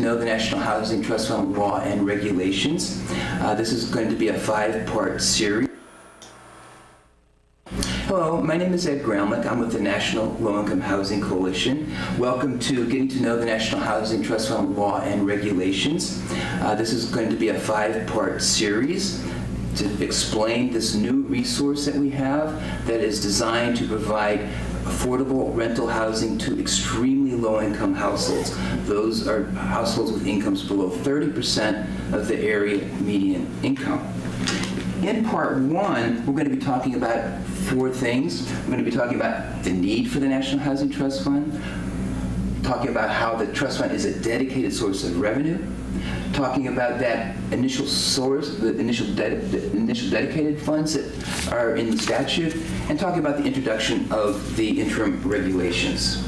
know the National Housing Trust Fund law and regulations. This is going to be a 5-part series. Hello, my name is Ed Gralmick. I'm with the National Low-Income Housing Coalition. Welcome to Getting to Know the National Housing Trust Fund law and regulations. This is going to be a 5-part series to explain this new resource that we have that is designed to provide affordable rental housing to extremely low-income households. Those are households with incomes below 30% of the area median income. In part 1, we're going to be talking about 4 things. We're going to be talking about the need for the National Housing Trust Fund, talking about how the trust fund is a dedicated source of revenue, talking about that initial source, the initial dedicated funds that are in the statute, and talking about the introduction of the interim regulations.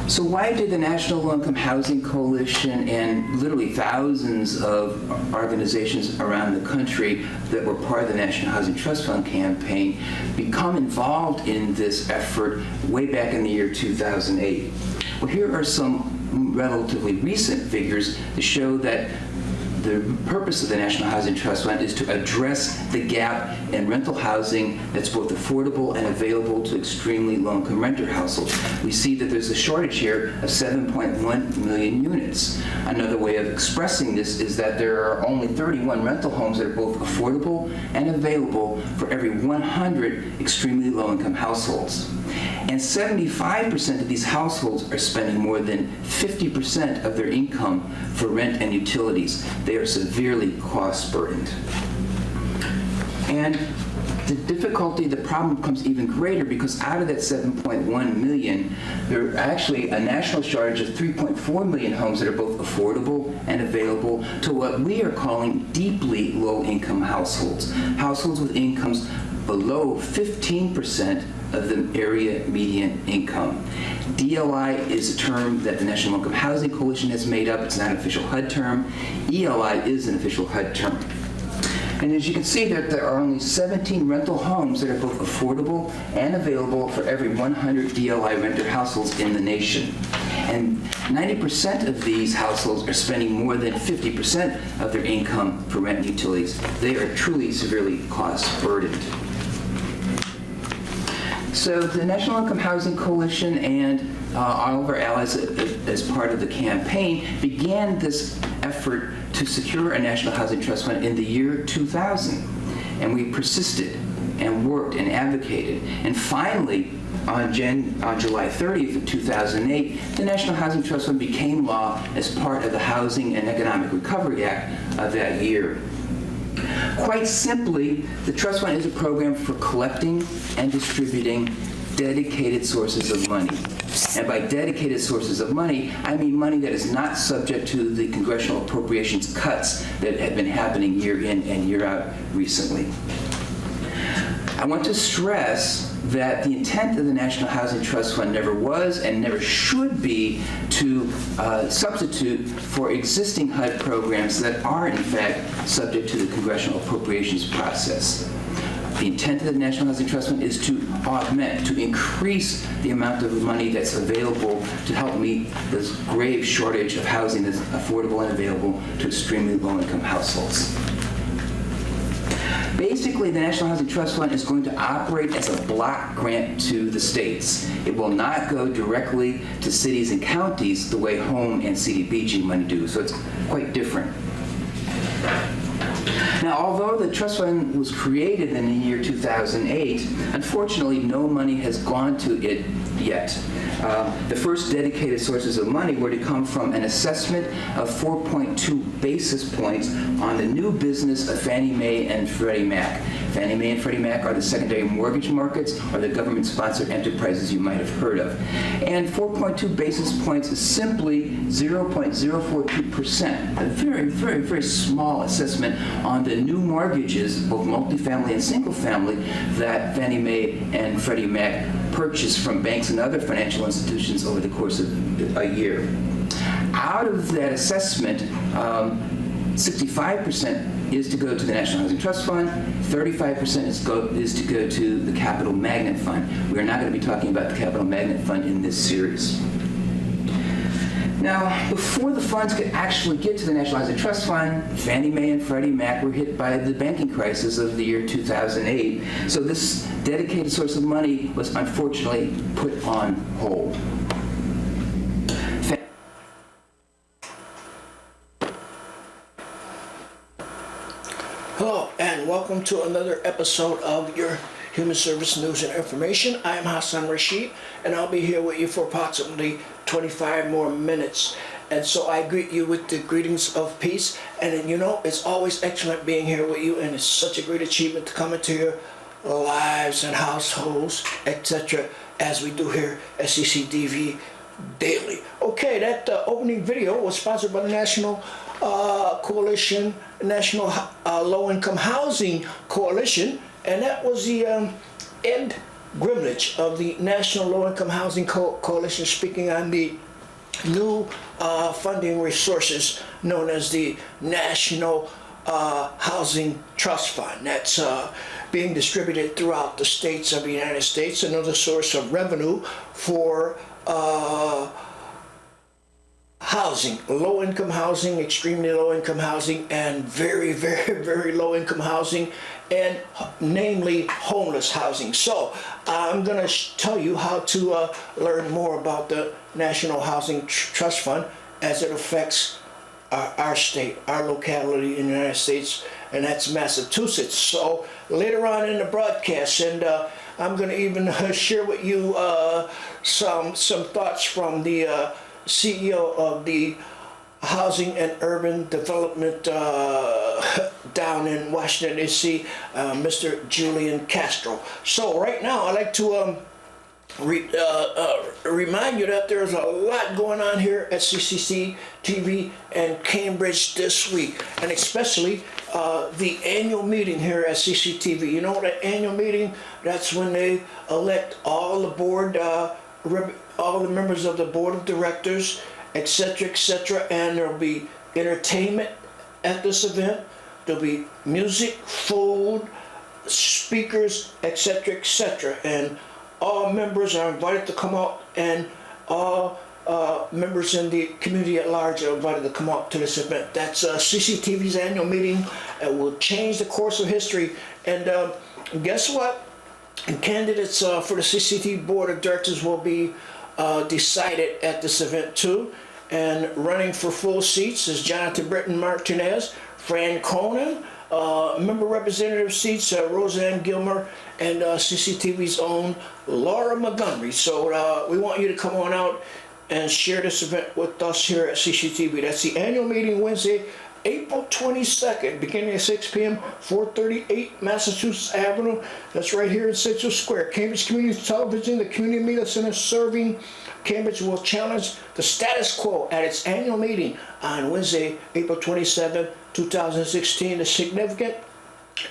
So why did the National Low-Income Housing Coalition and literally thousands of organizations around the country that were part of the National Housing Trust Fund campaign become involved in this effort way back in the year 2008? Well, here are some relatively recent figures to show that the purpose of the National Housing Trust Fund is to address the gap in rental housing that's both affordable and available to extremely low-income renter households. We see that there's a shortage here of 7.1 million units. Another way of expressing this is that there are only 31 rental homes that are both affordable and available for every 100 extremely low-income households. And 75% of these households are spending more than 50% of their income for rent and utilities. They are severely cost burdened. And the problem becomes even greater because out of that 7.1 million, there are actually a national shortage of 3.4 million homes that are both affordable and available to what we are calling deeply low-income households. Households with incomes below 15% of the area median income. DLI is a term that the National Low-Income Housing Coalition has made up. It's not an official HUD term. ELI is an official HUD term. And as you can see, there are only 17 rental homes that are both affordable and available for every 100 DLI renter households in the nation. And 90% of these households are spending more than 50% of their income for rent and utilities. They are truly severely cost burdened. So the National Income Housing Coalition and all of our allies as part of the campaign began this effort to secure a National Housing Trust Fund in the year 2000. And we persisted and worked and advocated. And finally, on July 30th of 2008, the National Housing Trust Fund became law as part of the Housing and Economic Recovery Act of that year. Quite simply, the trust fund is a program for collecting and distributing dedicated sources of money. And by dedicated sources of money, I mean money that is not subject to the congressional appropriations cuts that have been happening year in and year out recently. I want to stress that the intent of the National Housing Trust Fund never was and never should be to substitute for existing HUD programs that are, in fact, subject to the congressional appropriations process. The intent of the National Housing Trust Fund is to augment, to increase the amount of money that's available to help meet this grave shortage of housing that's affordable and available to extremely low-income households. Basically, the National Housing Trust Fund is going to operate as a block grant to the states. It will not go directly to cities and counties the way home and CDBG money do, so it's quite different. Now, although the trust fund was created in the year 2008, unfortunately, no money has gone to it yet. The first dedicated sources of money were to come from an assessment of 4.2 basis points on the new business of Fannie Mae and Freddie Mac. Fannie Mae and Freddie Mac are the secondary mortgage markets or the government-sponsored enterprises you might have heard of. And 4.2 basis points is simply 0.042%, a very, very, very small assessment on the new mortgages, both multifamily and single family, that Fannie Mae and Freddie Mac purchased from banks and other financial institutions over the course of a year. Out of that assessment, 65% is to go to the National Housing Trust Fund, 35% is to go to the Capital Magnet Fund. We are not going to be talking about the Capital Magnet Fund in this series. Now, before the funds could actually get to the National Housing Trust Fund, Fannie Mae and Freddie Mac were hit by the banking crisis of the year 2008. So this dedicated source of money was unfortunately put on hold. Hello, and welcome to another episode of your Human Service News and Information. I am Hassan Rashid, and I'll be here with you for approximately 25 more minutes. And so I greet you with the greetings of peace. And you know, it's always excellent being here with you, and it's such a great achievement to come into your lives and households, etc., as we do here at Cctv daily. Okay, that opening video was sponsored by the National Coalition, National Low-Income Housing Coalition, and that was the Ed Grimlich of the National Low-Income Housing Coalition speaking on the new funding resources known as the National Housing Trust Fund. That's being distributed throughout the states of the United States, another source of revenue for housing, low-income housing, extremely low-income housing, and very, very, very low-income housing, and namely homeless housing. So I'm going to tell you how to learn more about the National Housing Trust Fund as it affects our state, our locality in the United States, and that's Massachusetts. So later on in the broadcast, and I'm going to even share with you some thoughts from the CEO of the Housing and Urban Development down in Washington, D.C., Mr. Julian Castro. So right now I'd like to remind you that there's a lot going on here at CCTV and Cambridge this week, and especially the annual meeting here at CCTV. You know, that annual meeting, that's when they elect all the board all the members of the board of directors, etc., and there'll be entertainment at this event. There'll be music, food, speakers, etc., and all members are invited to come out, and all members in the community at large are invited to come out to this event. That's CCTV's annual meeting, and will change the course of history. And guess what? Candidates for the CCTV board of directors will be decided at this event too, and running for full seats is Jonathan Britton Martinez, Fran Conan, member representative seats Roseanne Gilmer, and CCTV's own Laura Montgomery. So we want you to come on out and share this event with us here at CCTV. That's the annual meeting, Wednesday, April 22nd, beginning at 6 p.m., 438 Massachusetts Avenue. That's right here in Central Square. Cambridge Community Television, the Community Media Center serving Cambridge, will challenge the status quo at its annual meeting on Wednesday, April 27, 2016. The significant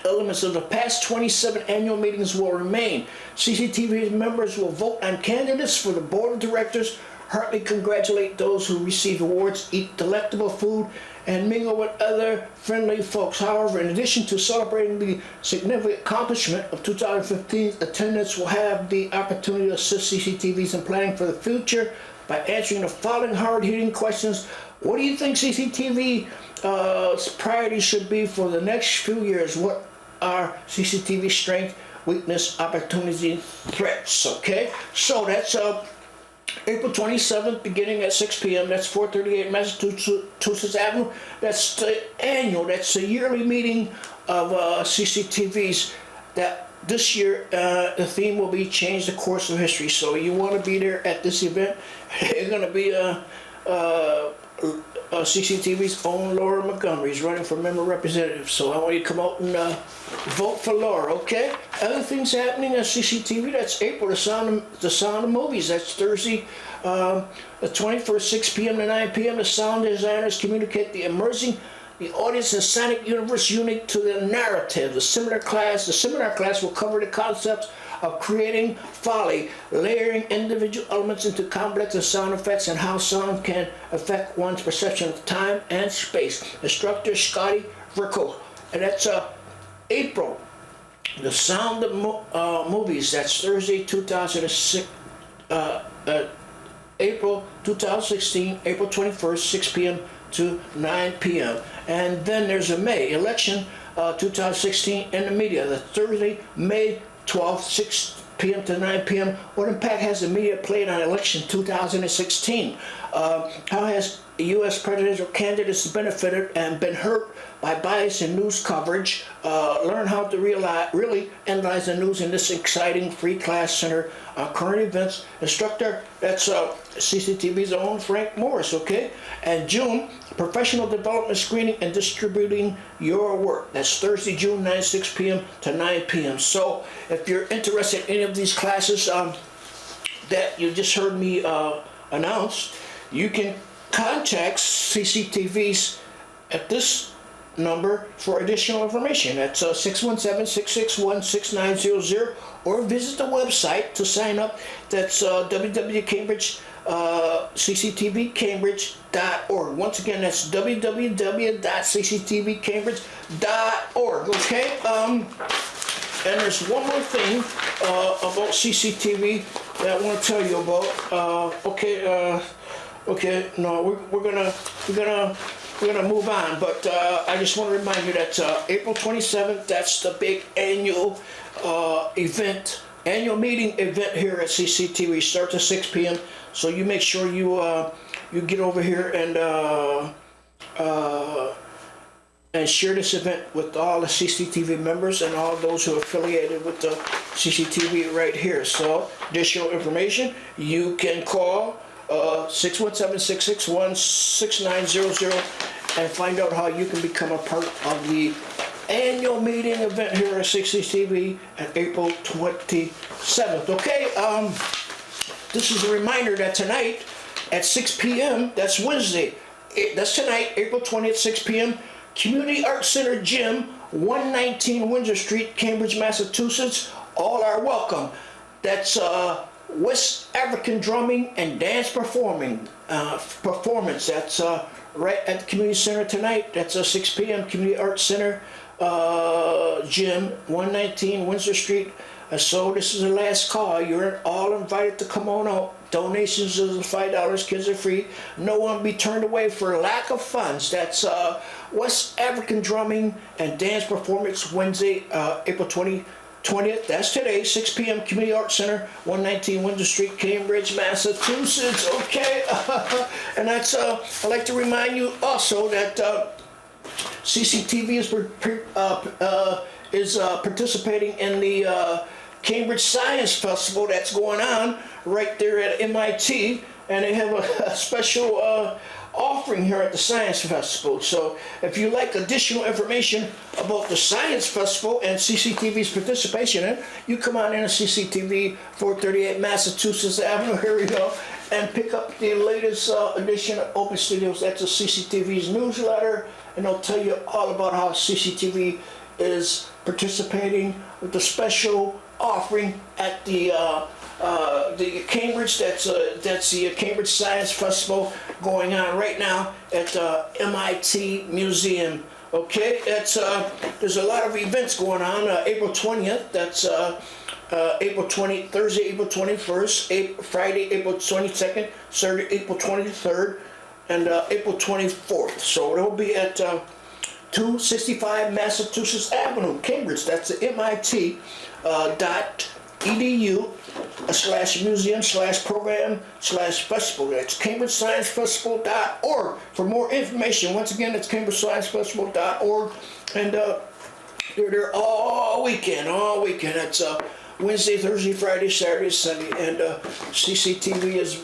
elements of the past 27 annual meetings will remain. CCTV members will vote on candidates for the board of directors, heartily congratulate those who receive awards, eat delectable food, and mingle with other friendly folks. However, in addition to celebrating the significant accomplishment of 2015, attendants will have the opportunity to assist CCTVs in planning for the future by answering the following hard-hitting questions. What do you think CCTV's priorities should be for the next few years? What are CCTV's strengths, weakness, opportunities, threats? Okay, so that's April 27th, beginning at 6 p.m. That's 438 Massachusetts Avenue. That's the annual, that's the yearly meeting of CCTVs. That this year, the theme will be Change the Course of History. So you want to be there at this event. It's going to be CCTV's own Laura Montgomery is running for member representative. So I want you to come out and vote for Laura, okay? Other things happening at CCTV, that's April, the Sound of Movies. That's Thursday, the 21st, 6 p.m. to 9 p.m. The sound designers communicate the immersing the audience in sonic universe unique to the narrative. The seminar class will cover the concepts of creating folly, layering individual elements into complex and sound effects, and how sound can affect one's perception of time and space. Instructor Scotty Verco. And that's April. The Sound of Movies. That's Thursday, 2006. April 2016, April 21st, 6 p.m. to 9 p.m. And then there's a May election 2016 in the media, the Thursday, May 12th, 6 p.m. to 9 p.m. What impact has the media played on election 2016? How has U.S. presidential candidates benefited and been hurt by bias in news coverage? Learn how to really analyze the news in this exciting free class center on current events. Instructor, that's CCTV's own Frank Morris, okay? And June, professional development screening and distributing your work. That's Thursday, June 9, 6 p.m. to 9 p.m. So if you're interested in any of these classes that you just heard me announce, you can contact CCTVs at this number for additional information. That's 617-661-6900, or visit the website to sign up. That's www.cctvcambridge.org. Once again, that's www.cctvcambridge.org. Okay. And there's one more thing about CCTV that I want to tell you about. Okay, no, we're gonna move on, but I just want to remind you that April 27th, that's the big annual meeting event here at CCTV. Starts at 6 p.m. So you make sure you get over here and share this event with all the CCTV members and all those who are affiliated with the CCTV right here. So additional information, you can call 617-661-6900 and find out how you can become a part of the annual meeting event here at CCTV on April 27th. Okay, this is a reminder that tonight at 6 p.m., that's Wednesday, that's tonight, April 20th, 6 p.m., Community Arts Center Gym, 119 Windsor Street, Cambridge, Massachusetts. All are welcome. That's West African drumming and dance performance. That's right at the community center tonight. That's 6 p.m. Community Arts Center Gym, 119 Windsor Street. So this is the last call. You're all invited to come on out. Donations is $5. Kids are free. No one will be turned away for lack of funds. That's West African drumming and dance performance, Wednesday, April 20th, that's today, 6 p.m. Community Arts Center, 119 Windsor Street, Cambridge, Massachusetts. Okay, and that's I'd like to remind you also that CCTV is participating in the Cambridge Science Festival that's going on right there at MIT, and they have a special offering here at the Science Festival. So if you like additional information about the Science Festival and CCTV's participation in it, you come on in to CCTV 438 Massachusetts Avenue, here we go, and pick up the latest edition of Open Studios. That's a CCTV's newsletter, and they'll tell you all about how CCTV is participating with the special offering at the Cambridge, that's the Cambridge Science Festival going on right now at MIT Museum. Okay, that's there's a lot of events going on. April 20th, that's Thursday, April 21st, Friday, April 22nd, Saturday, April 23rd, and April 24th. So it'll be at 265 Massachusetts Avenue, Cambridge. That's the MIT.edu/museum/program/festival. That's CambridgeScienceFestival.org. For more information, once again, it's CambridgeScienceFestival.org, and they're there all weekend. It's Wednesday, Thursday, Friday, Saturday, Sunday, and CCTV is a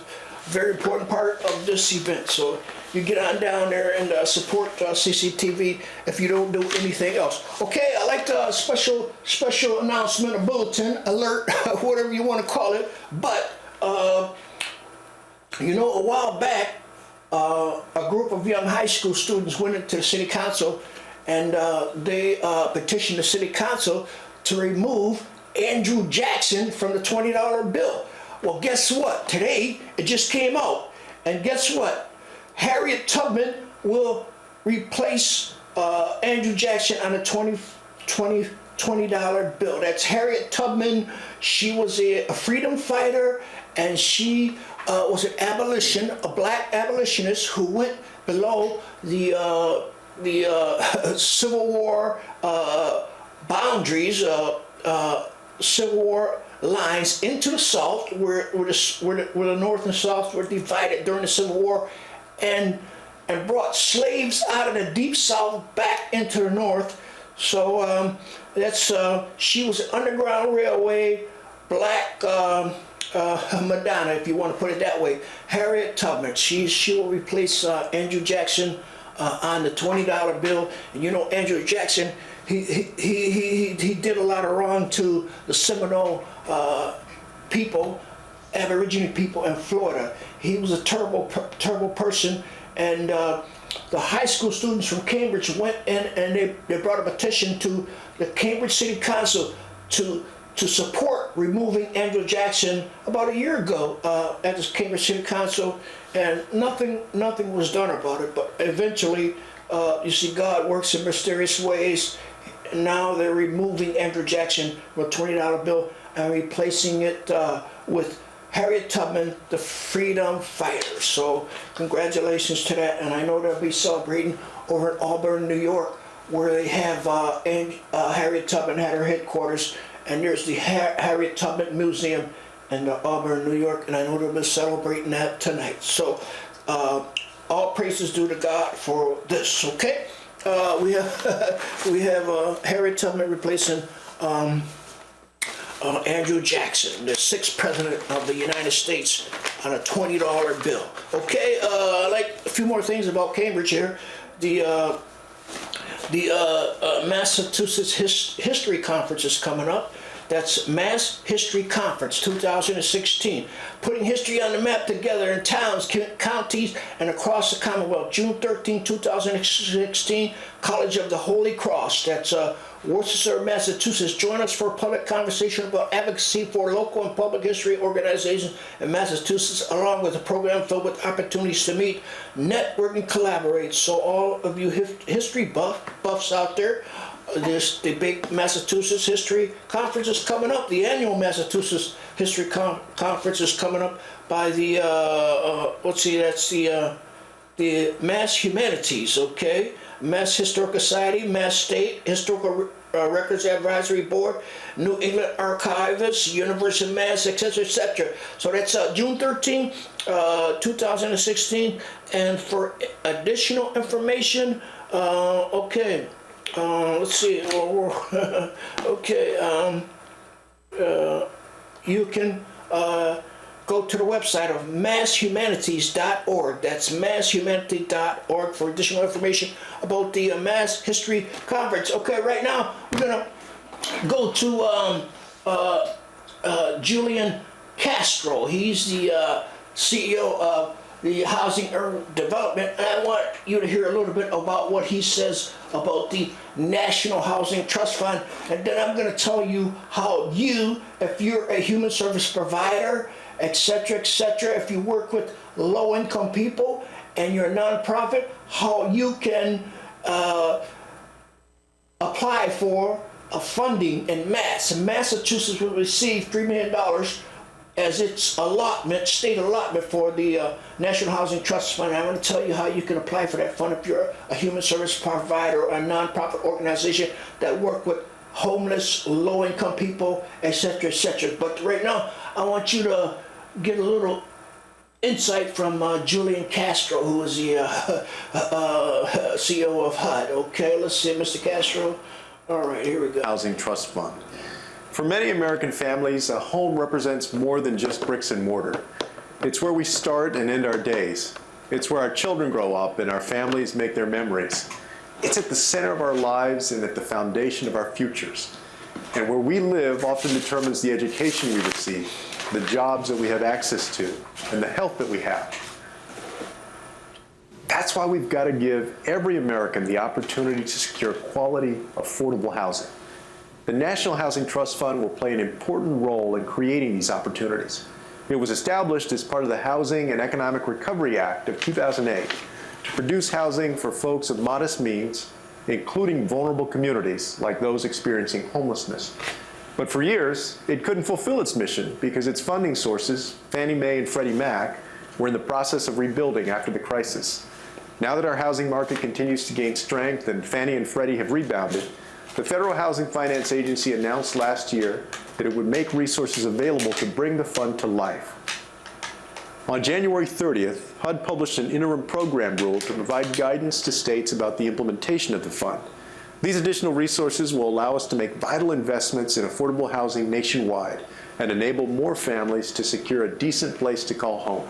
very important part of this event. So you get on down there and support CCTV if you don't do anything else. Okay, I like the special announcement, a bulletin, alert, whatever you want to call it. But a while back, a group of young high school students went into the city council, and they petitioned the city council to remove Andrew Jackson from the $20 bill. Well, guess what? Today it just came out, and guess what? Harriet Tubman will replace Andrew Jackson on the $20 $20 bill. That's Harriet Tubman. She was a freedom fighter, and she was a black abolitionist who went below the Civil War boundaries, Civil War lines into the South, where the North and South were divided during the Civil War, and brought slaves out of the Deep South back into the North. So she was an Underground Railway black Madonna, if you want to put it that way. Harriet Tubman. She will replace Andrew Jackson on the $20 bill. And you know, Andrew Jackson, he did a lot of wrong to the Seminole people, Aborigine people in Florida. He was a terrible person, and the high school students from Cambridge went in and they brought a petition to the Cambridge City Council to support removing Andrew Jackson about a year ago at the Cambridge City Council, and nothing was done about it. But eventually, you see, God works in mysterious ways. Now they're removing Andrew Jackson from a $20 bill and replacing it with Harriet Tubman, the freedom fighter. So congratulations to that. And I know they'll be celebrating over in Auburn, New York, where they have Harriet Tubman had her headquarters. And there's the Harriet Tubman Museum in Auburn, New York. And I know they'll be celebrating that tonight. So all praises due to God for this, okay? We have Harriet Tubman replacing Andrew Jackson, the 6th president of the United States, on a $20 bill. Okay, like a few more things about Cambridge here. The Massachusetts History Conference is coming up. That's Mass History Conference 2016. Putting history on the map together in towns, counties, and across the Commonwealth. June 13, 2016, College of the Holy Cross. That's Worcester, Massachusetts. Join us for a public conversation about advocacy for local and public history organizations in Massachusetts, along with a program filled with opportunities to meet, network, and collaborate. So all of you history buffs out there, the big Massachusetts History Conference is coming up. The annual Massachusetts History Conference is coming up by the, that's the Mass Humanities, okay? Mass Historical Society, Mass State Historical Records Advisory Board, New England Archivists, University of Mass, etc., etc. So that's June 13, 2016. And for additional information, let's see. You can go to the website of masshumanities.org. That's masshumanities.org for additional information about the Mass History Conference. Okay, right now we're gonna go to Julian Castro. He's the CEO of the Housing Urban Development, and I want you to hear a little bit about what he says about the National Housing Trust Fund, and then I'm going to tell you how you, if you're a human service provider, etc., if you work with low-income people and you're a nonprofit, how you can apply for a funding in Massachusetts will receive $3 million as its allotment, state allotment for the National Housing Trust Fund. I want to tell you how you can apply for that fund if you're a human service provider or a nonprofit organization that work with homeless, low-income people, etc., etc. But right now, I want you to get a little insight from Julian Castro, who is the CEO of HUD. Okay, let's see, Mr. Castro. All right, here we go. Housing Trust Fund. For many American families, a home represents more than just bricks and mortar. It's where we start and end our days. It's where our children grow up and our families make their memories. It's at the center of our lives and at the foundation of our futures. And where we live often determines the education we receive, the jobs that we have access to, and the health that we have. That's why we've got to give every American the opportunity to secure quality, affordable housing. The National Housing Trust Fund will play an important role in creating these opportunities. It was established as part of the Housing and Economic Recovery Act of 2008 to produce housing for folks of modest means including vulnerable communities like those experiencing homelessness. But for years, it couldn't fulfill its mission because its funding sources, Fannie Mae and Freddie Mac, were in the process of rebuilding after the crisis. Now that our housing market continues to gain strength and Fannie and Freddie have rebounded, the Federal Housing Finance Agency announced last year that it would make resources available to bring the fund to life. On January 30th, HUD published an interim program rule to provide guidance to states about the implementation of the fund. These additional resources will allow us to make vital investments in affordable housing nationwide and enable more families to secure a decent place to call home.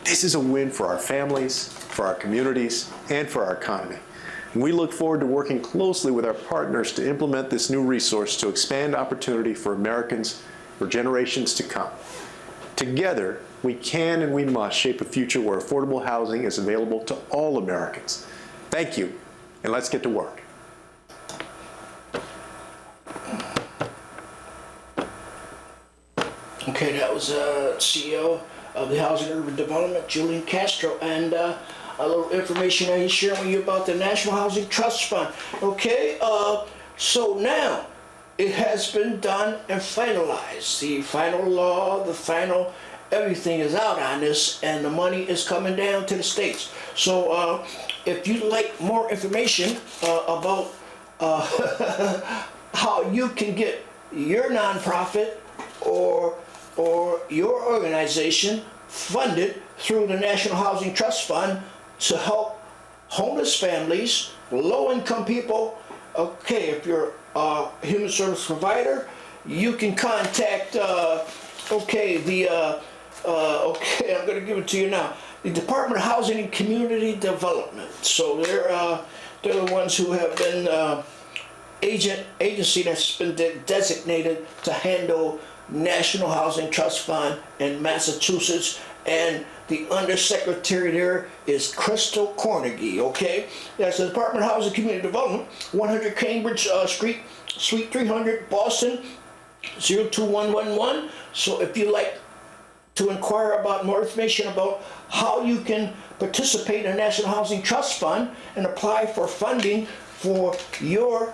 This is a win for our families, for our communities, and for our economy. And we look forward to working closely with our partners to implement this new resource to expand opportunity for Americans for generations to come. Together, we can and we must shape a future where affordable housing is available to all Americans. Thank you, and let's get to work. Okay, that was CEO of the Housing and Urban Development, Julian Castro, and a little information that he's sharing with you about the National Housing Trust Fund. Okay, so now it has been done and finalized. The final law, the final everything is out on this, and the money is coming down to the states. So if you'd like more information about how you can get your nonprofit or your organization funded through the National Housing Trust Fund to help homeless families, low-income people. Okay, if you're a human service provider, you can contact, okay, I'm going to give it to you now. The Department of Housing and Community Development. So they're the ones who have been agency that's been designated to handle National Housing Trust Fund in Massachusetts, and the undersecretary there is Crystal Cornegie. Okay, that's the Department of Housing and Community Development, 100 Cambridge Street, Suite 300, Boston, 02111. So if you like to inquire about more information about how you can participate in the National Housing Trust Fund and apply for funding for your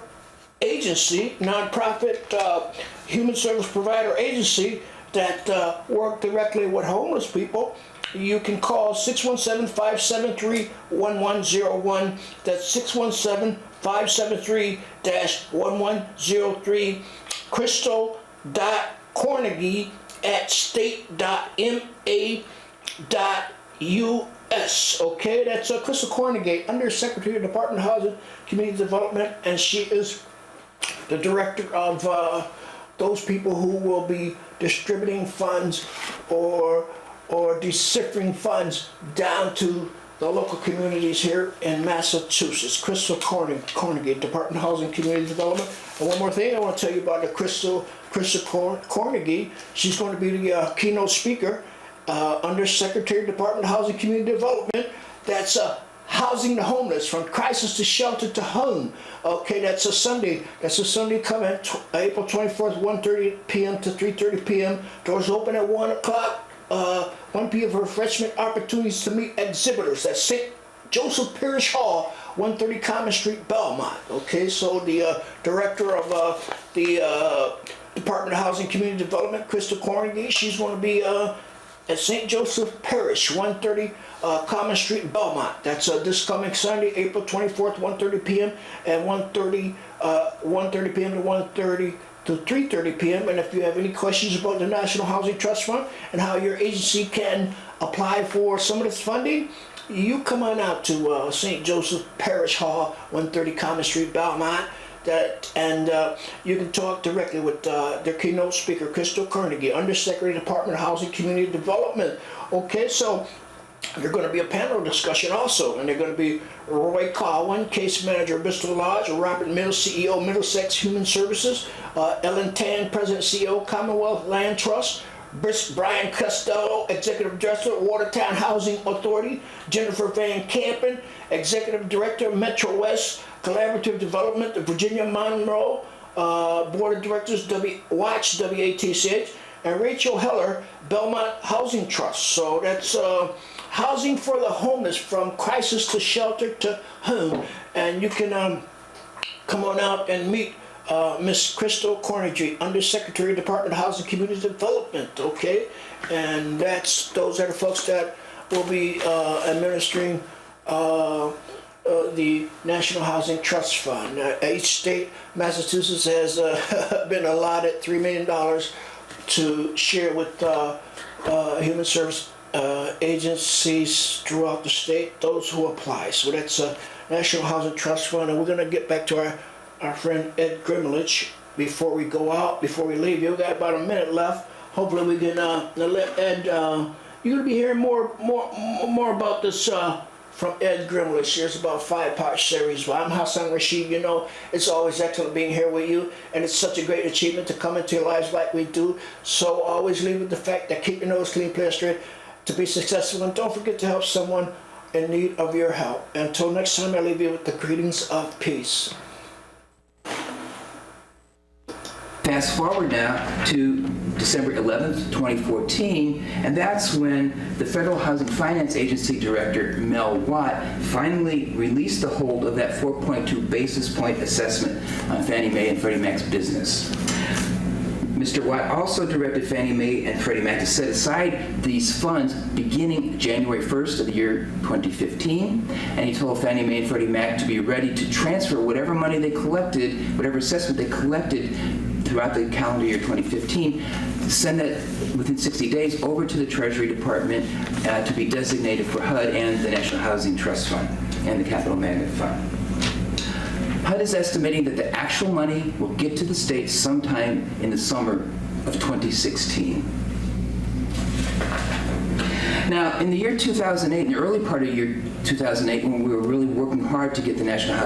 agency, nonprofit, human service provider agency that work directly with homeless people, you can call 617-573-1101. That's 617-573-1103. Crystal.Cornegie@state.ma.us. Okay, that's Crystal Cornegie, Undersecretary of the Department of Housing Community Development, and she is the director of those people who will be distributing funds or deciphering funds down to the local communities here in Massachusetts. Crystal Cornegie, Department of Housing and Community Development. And one more thing I want to tell you about the Crystal Cornegie. She's going to be the keynote speaker, Undersecretary of Department of Housing and Community Development. That's housing the homeless, from crisis to shelter to home. Okay, that's a Sunday. That's a Sunday coming, April 24th, 1:30 p.m. to 3:30 p.m. Doors open at 1 o'clock. 1 p.m. for refreshment opportunities to meet exhibitors. That's St. Joseph Parish Hall, 130 Common Street, Belmont. Okay, so the director of the Department of Housing and Community Development, Crystal Cornegie, she's going to be at St. Joseph Parish, 130 Common Street, Belmont. That's this coming Sunday, April 24th, 1:30 p.m. and 1:30 p.m. to 1:30 to 3:30 p.m. And if you have any questions about the National Housing Trust Fund and how your agency can apply for some of this funding, you come on out to St. Joseph Parish Hall, 130 Common Street, Belmont. You can talk directly with their keynote speaker, Crystal Cornegie, Undersecretary, Department of Housing Community Development. Okay, so there's going to be a panel discussion also, and they're going to be Roy Cowan, Case Manager, Bristol Lodge, Robert Mills, CEO, Middlesex Human Services, Ellen Tan, President, CEO, Commonwealth Land Trust, Brian Costello, Executive Director, Watertown Housing Authority, Jennifer Van Campen, Executive Director, Metro West Collaborative Development, the Virginia Monroe Board of Directors, Watch, WATCH, and Rachel Heller, Belmont Housing Trust. So that's housing for the homeless, from crisis to shelter to home. And you can come on out and meet Miss Crystal Cornegy, Undersecretary, Department of Housing and Community Development, okay? And those are the folks that will be administering the National Housing Trust Fund. Each state, Massachusetts, has been allotted $3 million to share with human service agencies throughout the state, those who apply. So that's a National Housing Trust Fund. And we're going to get back to our friend Ed Grimlich before we go out, before we leave. You've got about a minute left. Hopefully we can let Ed, you're going to be hearing more about this from Ed Grimlich. There's about a 5-part series. Well, I'm Hassan Rashid. You know, it's always excellent being here with you, and it's such a great achievement to come into your lives like we do. So always leave with the fact that keep your nose clean, play straight to be successful, and don't forget to help someone in need of your help. Until next time, I leave you with the greetings of peace. Fast forward now to December 11th, 2014, and that's when the Federal Housing Finance Agency Director, Mel Watt, finally released the hold of that 4.2 basis point assessment on Fannie Mae and Freddie Mac's business. Mr. Watt also directed Fannie Mae and Freddie Mac to set aside these funds beginning January 1st of the year 2015, and he told Fannie Mae and Freddie Mac to be ready to transfer whatever money they collected, whatever assessment they collected throughout the calendar year 2015, send that within 60 days over to the Treasury Department to be designated for HUD and the National Housing Trust Fund and the Capital Magnet Fund. HUD is estimating that the actual money will get to the states sometime in the summer of 2016. Now, in the year 2008, in the early part of the year 2008, when we were really working hard to get the National Housing